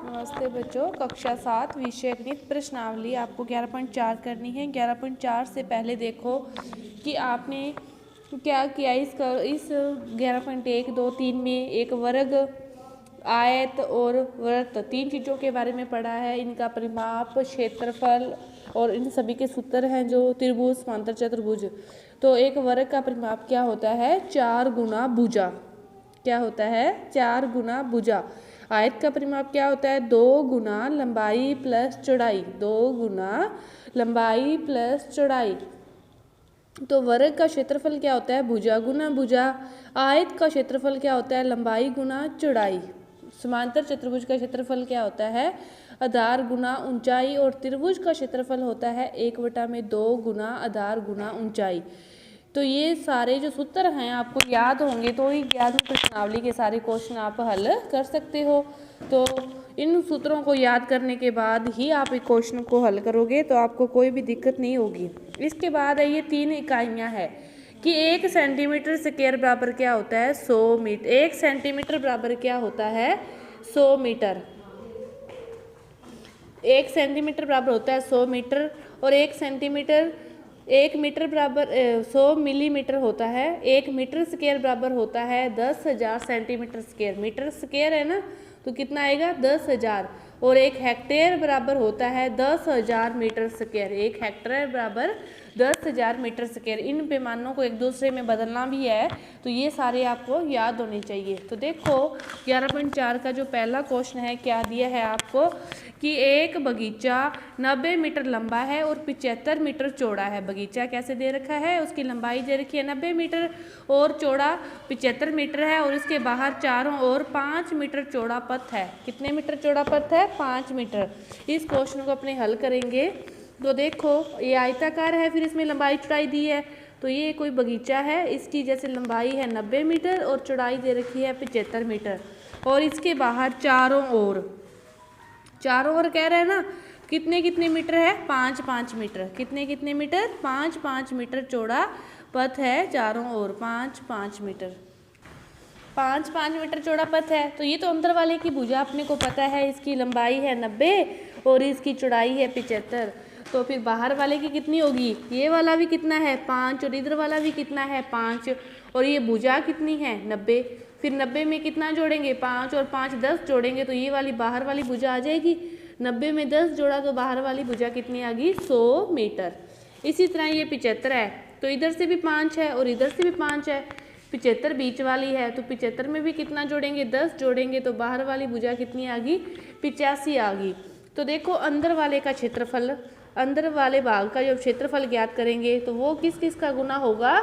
नमस्ते बच्चों, कक्षा 7 विषय गणित प्रश्नावली आपको 11.4 करनी है। 11.4 से पहले देखो कि आपने क्या किया। इस 11.1, 2, 3 में एक वर्ग, आयत और वृत्त, तीन चीज़ों के बारे में पढ़ा है। इनका परिमाप, क्षेत्रफल और इन सभी के सूत्र हैं जो त्रिभुज, समांतर चतुर्भुज। तो एक वर्ग का परिमाप क्या होता है? 4 गुना भुजा। क्या होता है? 4 गुना भुजा। आयत का परिमाप क्या होता है? 2 गुना लंबाई प्लस चौड़ाई। 2 गुना लंबाई प्लस चौड़ाई। तो वर्ग का क्षेत्रफल क्या होता है? भुजा गुना भुजा। आयत का क्षेत्रफल क्या होता है? लंबाई गुना चौड़ाई। समांतर चतुर्भुज का क्षेत्रफल क्या होता है? आधार गुना ऊंचाई। और त्रिभुज का क्षेत्रफल होता है 1/2 गुना आधार गुना ऊंचाई। तो ये सारे जो सूत्र हैं आपको याद होंगे, तो ही 11वीं प्रश्नावली के सारे क्वेश्चन आप हल कर सकते हो। तो इन सूत्रों को याद करने के बाद ही आप एक क्वेश्चन को हल करोगे, तो आपको कोई भी दिक्कत नहीं होगी। इसके बाद है ये 3 इकाइयाँ हैं कि 1 सेंटीमीटर स्क्वायर बराबर क्या होता है? 100 मीटर। 1 सेंटीमीटर बराबर क्या होता है? 100 मीटर। 1 सेंटीमीटर बराबर होता है 100 मीटर। और 1 मीटर बराबर 100 मिलीमीटर होता है। 1 मीटर स्क्वायर बराबर होता है 10,000 सेंटीमीटर स्क्वायर। मीटर स्क्वायर है ना, तो कितना आएगा? 10,000। और 1 हेक्टेयर बराबर होता है 10,000 मीटर स्क्वायर। 1 हेक्टेयर बराबर 10,000 मीटर स्क्वायर। इन पैमानों को एक दूसरे में बदलना भी है, तो ये सारे आपको याद होने चाहिए। तो देखो 11.4 का जो पहला क्वेश्चन है, क्या दिया है आपको कि एक बगीचा 90 मीटर लंबा है और 75 मीटर चौड़ा है। बगीचा कैसे दे रखा है? उसकी लंबाई दे रखी है 90 मीटर और चौड़ा 75 मीटर है। और इसके बाहर चारों ओर 5 मीटर चौड़ा पथ है। कितने मीटर चौड़ा पथ है? 5 मीटर। इस क्वेश्चन को अपने हल करेंगे तो देखो ये आयताकार है, फिर इसमें लंबाई चौड़ाई दी है। तो ये कोई बगीचा है, इसकी जैसे लंबाई है 90 मीटर और चौड़ाई दे रखी है 75 मीटर। और इसके बाहर चारों ओर कह रहे हैं ना, कितने कितने मीटर है? 5-5 मीटर। कितने मीटर? 5-5 मीटर चौड़ा पथ है चारों ओर। 5-5 मीटर। 5-5 मीटर चौड़ा पथ है। तो ये तो अंदर वाले की भुजा अपने को पता है, इसकी लंबाई है 90 और इसकी चौड़ाई है 75। तो फिर बाहर वाले की कितनी होगी? ये वाला भी कितना है? 5। और इधर वाला भी कितना है? 5। और ये भुजा कितनी है? 90। फिर 90 में कितना जोड़ेंगे? 5 और 5 10 जोड़ेंगे, तो ये वाली बाहर वाली भुजा आ जाएगी। 90 में 10 जोड़ा तो बाहर वाली भुजा कितनी आ गई? 100 मीटर। इसी तरह ये 75 है, तो इधर से भी 5 है और इधर से भी 5 है। 75 बीच वाली है, तो 75 में भी कितना जोड़ेंगे? 10 जोड़ेंगे, तो बाहर वाली भुजा कितनी आ गई? 85 आ गई। तो देखो अंदर वाले का क्षेत्रफल, अंदर वाले भाग का जो क्षेत्रफल ज्ञात करेंगे तो वो किस किस का गुना होगा?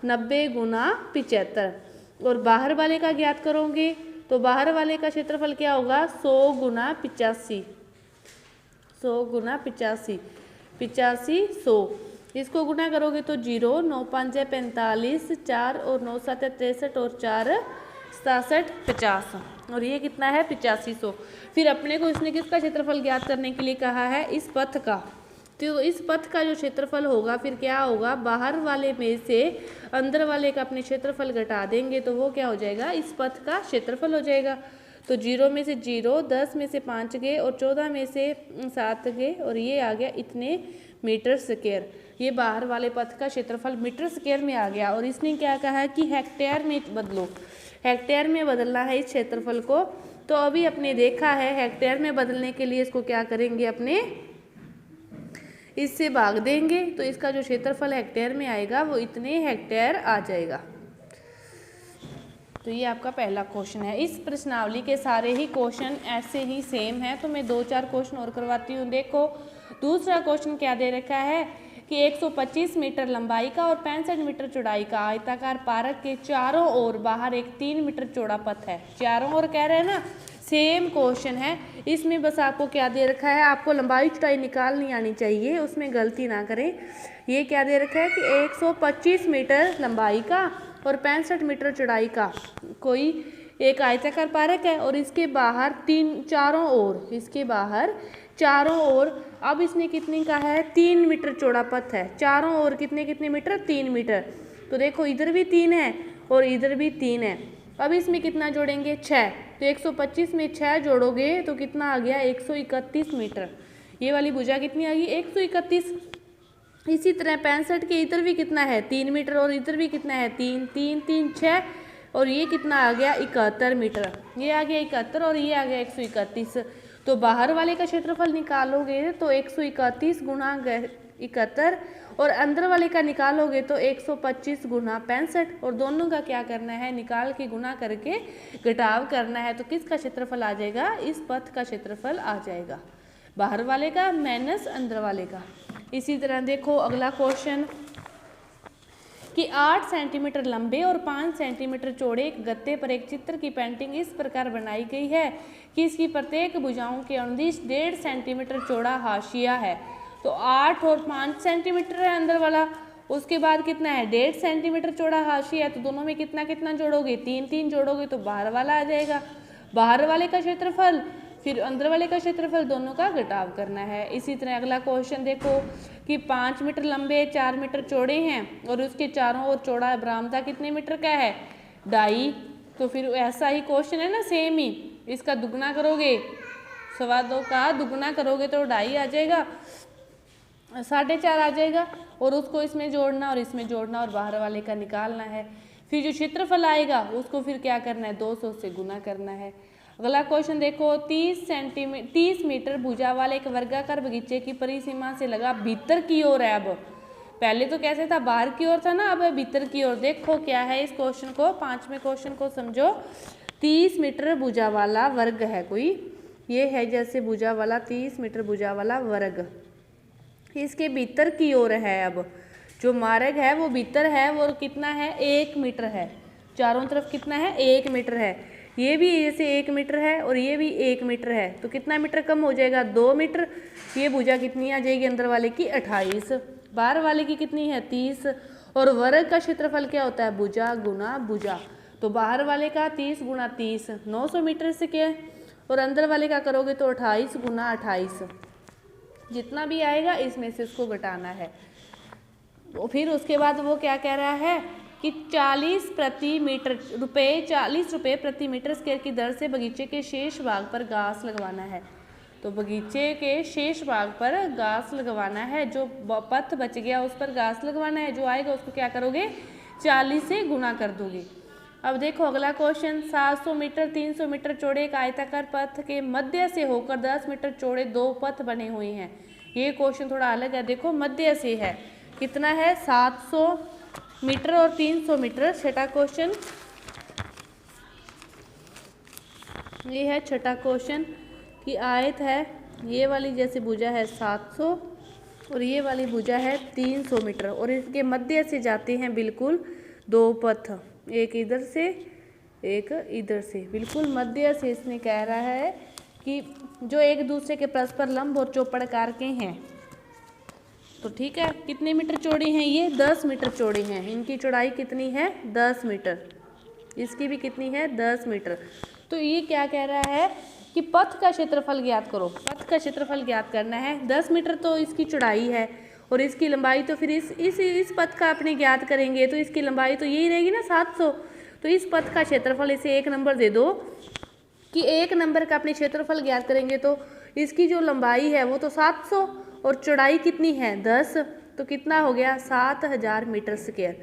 90 गुना 75। और बाहर वाले का ज्ञात करोगे तो बाहर वाले का क्षेत्रफल क्या होगा? 100 गुना 85। 100 गुना 85। 85 100। इसको गुना करोगे तो 0, 9 5 45, 4 और 9 7 63 और 4 67 50। और ये कितना है? 8500। फिर अपने को इसने किसका क्षेत्रफल ज्ञात करने के लिए कहा है? इस पथ का। तो इस पथ का जो क्षेत्रफल होगा फिर क्या होगा? बाहर वाले में से अंदर वाले का अपने क्षेत्रफल घटा देंगे तो वो क्या हो जाएगा? इस पथ का क्षेत्रफल हो जाएगा। तो 0 में से 0, 10 में से 5 गए और 14 में से 7 गए और ये आ गया इतने मीटर स्क्वायर। ये बाहर वाले पथ का क्षेत्रफल मीटर स्क्वायर में आ गया। और इसने क्या कहा है कि हेक्टेयर में बदलो। हेक्टेयर में बदलना है इस क्षेत्रफल को। तो अभी अपने देखा है हेक्टेयर में बदलने के लिए इसको क्या करेंगे? अपने इससे भाग देंगे, तो इसका जो क्षेत्रफल हेक्टेयर में आएगा वो इतने हेक्टेयर आ जाएगा। तो ये आपका पहला क्वेश्चन है। इस प्रश्नावली के सारे ही क्वेश्चन ऐसे ही सेम है, तो मैं 2-4 क्वेश्चन और करवाती हूँ। देखो दूसरा क्वेश्चन क्या दे रखा है कि 125 मीटर लंबाई का और 65 मीटर चौड़ाई का आयताकार पार्क के चारों ओर बाहर एक 3 मीटर चौड़ा पथ है। चारों ओर कह रहे हैं ना, सेम क्वेश्चन है। इसमें बस आपको क्या दे रखा है? आपको लंबाई चौड़ाई निकालनी आनी चाहिए, उसमें गलती ना करें। ये क्या दे रखा है कि 125 मीटर लंबाई का और 65 मीटर चौड़ाई का कोई एक आयताकार पार्क है और इसके बाहर इसके बाहर चारों ओर, अब इसने कितने का है? 3 मीटर चौड़ा पथ है। चारों ओर कितने कितने मीटर? 3 मीटर। तो देखो इधर भी 3 है और इधर भी 3 है। अब इसमें कितना जोड़ेंगे 6, तो 125 में 6 जोड़ोगे तो कितना आ गया 131 मीटर। ये वाली भुजा कितनी आ गई 131। इसी तरह 65 के इधर भी कितना है 3 मीटर और इधर भी कितना है 3, 3, 3, 6 और ये कितना आ गया 71 मीटर। ये आ गया 71 और ये आ गया 131। तो बाहर वाले का क्षेत्रफल निकालोगे तो 131 गुणा 71 और अंदर वाले का निकालोगे तो 125 गुणा 65 और दोनों का क्या करना है निकाल के गुणा करके घटाव करना है। तो किसका क्षेत्रफल आ जाएगा इस पथ का क्षेत्रफल आ जाएगा, बाहर वाले का माइनस अंदर वाले का। इसी तरह देखो अगला क्वेश्चन कि 8 सेंटीमीटर लंबे और 5 सेंटीमीटर चौड़े एक गत्ते पर एक चित्र की पेंटिंग इस प्रकार बनाई गई है कि इसकी प्रत्येक भुजाओं के अनुदिश 1.5 सेंटीमीटर चौड़ा हाशिया है। तो 8 और 5 सेंटीमीटर है अंदर वाला, उसके बाद कितना है 1.5 सेंटीमीटर चौड़ा हाशिया है। तो दोनों में कितना कितना जोड़ोगे 3, 3 जोड़ोगे तो बाहर वाला आ जाएगा, बाहर वाले का क्षेत्रफल फिर अंदर वाले का क्षेत्रफल, दोनों का घटाव करना है। इसी तरह अगला क्वेश्चन देखो कि 5 मीटर लंबे 4 मीटर चौड़े हैं और उसके चारों ओर चौड़ा बरामदा कितने मीटर का है 2.5। तो फिर ऐसा ही क्वेश्चन है ना सेम ही, इसका दुगना करोगे 2.25 का दुगना करोगे तो 2.5 आ जाएगा, 4.5 आ जाएगा और उसको इसमें जोड़ना और इसमें जोड़ना और बाहर वाले का निकालना है। फिर जो क्षेत्रफल आएगा उसको फिर क्या करना है 200 से गुना करना है। अगला क्वेश्चन देखो 30 मीटर भुजा वाले एक वर्गाकार बगीचे की परिसीमा से लगा भीतर की ओर है। अब पहले तो कैसे था बाहर की ओर था ना, अब है भीतर की ओर। देखो क्या है इस क्वेश्चन को, 5वें क्वेश्चन को समझो। 30 मीटर भुजा वाला वर्ग है कोई, ये है जैसे भुजा वाला 30 मीटर भुजा वाला वर्ग, इसके भीतर की ओर है। अब जो मार्ग है वो भीतर है, वो कितना है 1 मीटर है, चारों तरफ कितना है 1 मीटर है। ये भी जैसे 1 मीटर है और ये भी 1 मीटर है, तो कितना मीटर कम हो जाएगा 2 मीटर। ये भुजा कितनी आ जाएगी अंदर वाले की 28, बाहर वाले की कितनी है 30। और वर्ग का क्षेत्रफल क्या होता है भुजा गुना भुजा, तो बाहर वाले का 30 गुना 30 900 मीटर से क्या है, और अंदर वाले का करोगे तो 28 गुना 28, जितना भी आएगा इसमें से उसको घटाना है। तो फिर उसके बाद वो क्या कह रहा है कि 40 रुपये प्रति मीटर स्क्वायर की दर से बगीचे के शेष भाग पर घास लगवाना है। तो बगीचे के शेष भाग पर घास लगवाना है, जो पथ बच गया उस पर घास लगवाना है, जो आएगा उसको क्या करोगे 40 से गुणा कर दोगे। अब देखो अगला क्वेश्चन 700 मीटर 300 मीटर चौड़े एक आयताकार पथ के मध्य से होकर 10 मीटर चौड़े 2 पथ बने हुए हैं। ये क्वेश्चन थोड़ा अलग है, देखो मध्य से है, कितना है 700 मीटर और 300 मीटर। छठा क्वेश्चन ये है, छठा क्वेश्चन कि आयत है, ये वाली जैसे भुजा है 700 और ये वाली भुजा है 300 मीटर और इसके मध्य से जाते हैं बिल्कुल 2 पथ, एक इधर से एक इधर से, बिल्कुल मध्य से इसने कह रहा है कि जो एक दूसरे के परस्पर लंब और चौपड़कार के हैं। तो ठीक है, कितने मीटर चौड़ी हैं ये 10 मीटर चौड़ी हैं, इनकी चौड़ाई कितनी है 10 मीटर, इसकी भी कितनी है 10 मीटर। तो ये क्या कह रहा है कि पथ का क्षेत्रफल ज्ञात करो, पथ का क्षेत्रफल ज्ञात करना है। 10 मीटर तो इसकी चौड़ाई है और इसकी लंबाई, तो फिर इस पथ का अपने ज्ञात करेंगे तो इसकी लंबाई तो यही रहेगी ना 700। तो इस पथ का क्षेत्रफल इसे 1 नंबर दे दो कि 1 नंबर का अपने क्षेत्रफल ज्ञात करेंगे तो इसकी जो लंबाई है वो तो 700 और चौड़ाई कितनी है 10, तो कितना हो गया 7000 मीटर स्क्वायर।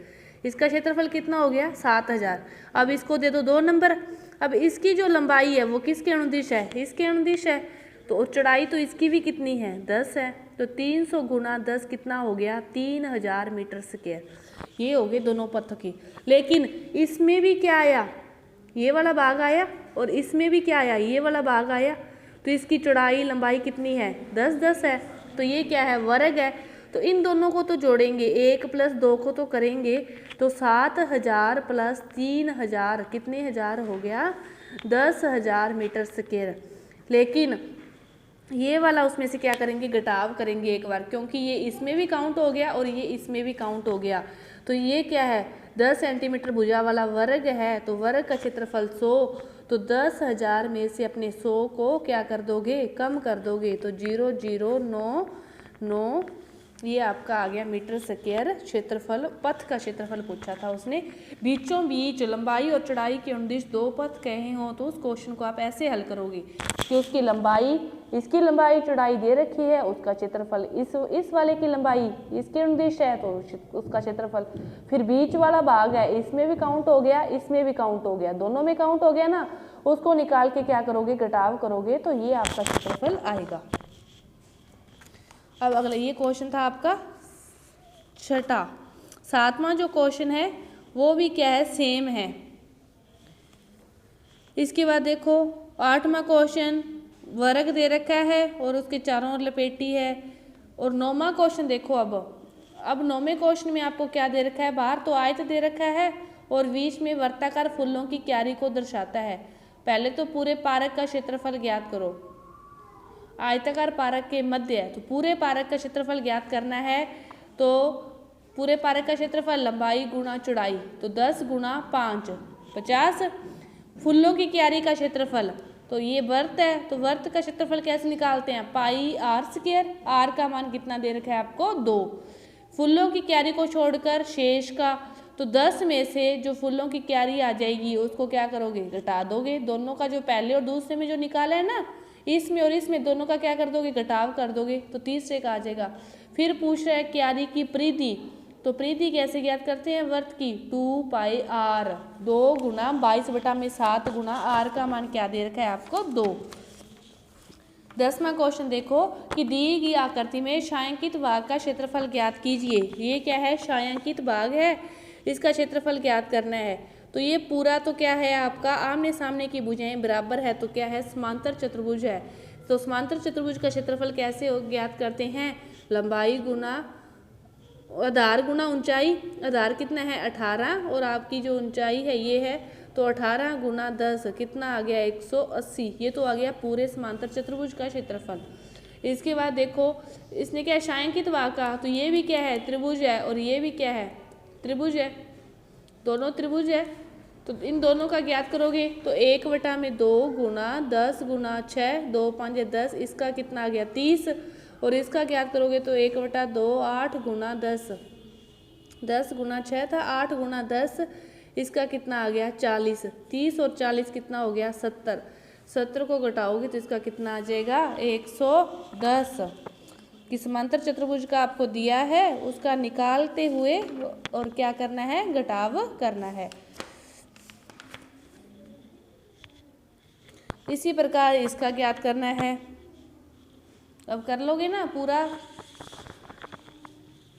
इसका क्षेत्रफल कितना हो गया 7000। अब इसको दे दो 2 नंबर। अब इसकी जो लंबाई है वो किसके अनुदिश है, इसके अनुदिश है, तो चौड़ाई तो इसकी भी कितनी है 10 है, तो 300 गुना 10 कितना हो गया 3000 मीटर स्क्वायर। ये हो गए दोनों पथ की। लेकिन इसमें भी क्या आया, ये वाला भाग आया और इसमें भी क्या आया, ये वाला भाग आया, तो इसकी चौड़ाई लंबाई कितनी है 10 10 है, तो ये क्या है वर्ग है। तो इन दोनों को तो जोड़ेंगे, 1 + 2 को तो करेंगे, तो 7000 + 3000 कितने हज़ार हो गया 10,000 मीटर स्क्वायर। लेकिन ये वाला उसमें से क्या करेंगे घटाव करेंगे एक बार, क्योंकि ये इसमें भी काउंट हो गया और ये इसमें भी काउंट हो गया। तो ये क्या है 10 सेंटीमीटर भुजा वाला वर्ग है, तो वर्ग का क्षेत्रफल 100, तो 10,000 में से अपने 100 को क्या कर दोगे कम कर दोगे, तो 0,009 ये आपका आ गया मीटर स्क्वायर क्षेत्रफल। पथ का क्षेत्रफल पूछा था उसने। बीचों बीच लंबाई और चौड़ाई के अनुदिश दो पथ कहे हों तो उस क्वेश्चन को आप ऐसे हल करोगे कि उसकी लंबाई, इसकी लंबाई चौड़ाई दे रखी है, उसका क्षेत्रफल इस वाले की लंबाई इसके अनुदिश है तो उसका क्षेत्रफल, फिर बीच वाला भाग है इसमें भी काउंट हो गया, इसमें भी काउंट हो गया, दोनों में काउंट हो गया ना, उसको निकाल के क्या करोगे, घटाव करोगे तो ये आपका क्षेत्रफल आएगा। अब अगला ये क्वेश्चन था आपका छठा। सातवां जो क्वेश्चन है वो भी क्या है, सेम है। इसके बाद देखो आठवां क्वेश्चन वर्ग दे रखा है और उसके चारों ओर लपेटी है। और नौवां क्वेश्चन देखो, अब नौवें क्वेश्चन में आपको क्या दे रखा है, बाहर तो आयत दे रखा है और बीच में वर्ताकार फूलों की क्यारी को दर्शाता है। पहले तो पूरे पारक का क्षेत्रफल ज्ञात करो। आयताकार पारक के मध्य है तो पूरे पारक का क्षेत्रफल ज्ञात करना है। तो पूरे पारक का क्षेत्रफल लंबाई गुणा चौड़ाई, तो 10 गुणा 5 50। फूलों की क्यारी का क्षेत्रफल, तो ये वर्त है तो वर्त का क्षेत्रफल कैसे निकालते हैं, पाई आर स्क्वायर। आर का मान कितना दे रखा है आपको, 2। फूलों की क्यारी को छोड़कर शेष का, तो 10 में से जो फूलों की क्यारी आ जाएगी उसको क्या करोगे, घटा दोगे। दोनों का जो पहले और दूसरे में जो निकाला है ना, इसमें और इसमें दोनों का क्या कर दोगे, घटाव कर दोगे तो तीसरे का आ जाएगा। फिर पूछ रहा है क्यारी की परिधि, तो परिधि कैसे ज्ञात करते हैं, वर्त की 2 पाई आर, 2 गुना 22/7 गुना आर का मान क्या दे रखा है आपको, 2। 10वां क्वेश्चन देखो कि दी गई आकृति में छायांकित भाग का क्षेत्रफल ज्ञात कीजिए। ये क्या है, छायांकित भाग है, इसका क्षेत्रफल ज्ञात करना है। तो ये पूरा तो क्या है आपका, आमने सामने की भुजाएं बराबर है तो क्या है, समांतर चतुर्भुज है। तो समांतर चतुर्भुज का क्षेत्रफल कैसे ज्ञात करते हैं, लंबाई गुना आधार गुना ऊंचाई। आधार कितना है 18 और आपकी जो ऊंचाई है ये है, तो 18 गुना 10 कितना आ गया 180। ये तो आ गया पूरे समांतर चतुर्भुज का क्षेत्रफल। इसके बाद देखो इसने क्या छायांकित भाग का, तो ये भी क्या है, त्रिभुज है और ये भी क्या है, त्रिभुज है, दोनों त्रिभुज है। तो इन दोनों का ज्ञात करोगे तो 1/2 गुना 10 गुना 6, 2 5 10, इसका कितना आ गया 30। और इसका ज्ञात करोगे तो 1/2 8 गुना 10, 10 गुना 6 था, 8 गुना 10, इसका कितना आ गया 40। 30 और 40 कितना हो गया 70। 70 को घटाओगे तो इसका कितना आ जाएगा 110। कि समांतर चतुर्भुज का आपको दिया है उसका निकालते हुए और क्या करना है, घटाव करना है। इसी प्रकार इसका ज्ञात करना है। अब कर लोगे ना पूरा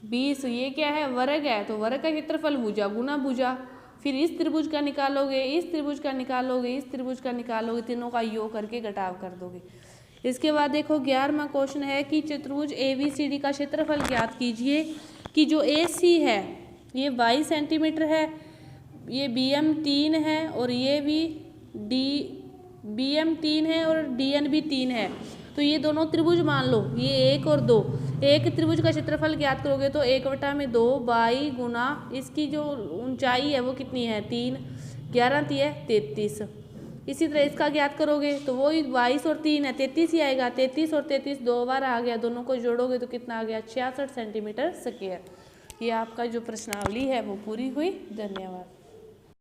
20। ये क्या है, वर्ग है तो वर्ग का क्षेत्रफल भुजा गुना भुजा। फिर इस त्रिभुज का निकालोगे, इस त्रिभुज का निकालोगे, इस त्रिभुज का निकालोगे, तीनों का योग करके घटाव कर दोगे। इसके बाद देखो 11वां क्वेश्चन है कि चतुर्भुज ABCD का क्षेत्रफल ज्ञात कीजिए। कि जो AC है ये 22 सेंटीमीटर है, ये BM 3 है और ये भी BM 3 है और DN भी 3 है। तो ये दोनों त्रिभुज मान लो, ये 1 और 2। एक त्रिभुज का क्षेत्रफल ज्ञात करोगे तो 1/2 22 गुना इसकी जो ऊंचाई है वो कितनी है 3, 11 3 33। इसी तरह इसका ज्ञात करोगे तो वो 22 और 3 है 33 ही आएगा। 33 और 33 2 बार आ गया, दोनों को जोड़ोगे तो कितना आ गया 66 सेंटीमीटर स्क्वायर। ये आपका जो प्रश्नावली है वो पूरी हुई। धन्यवाद।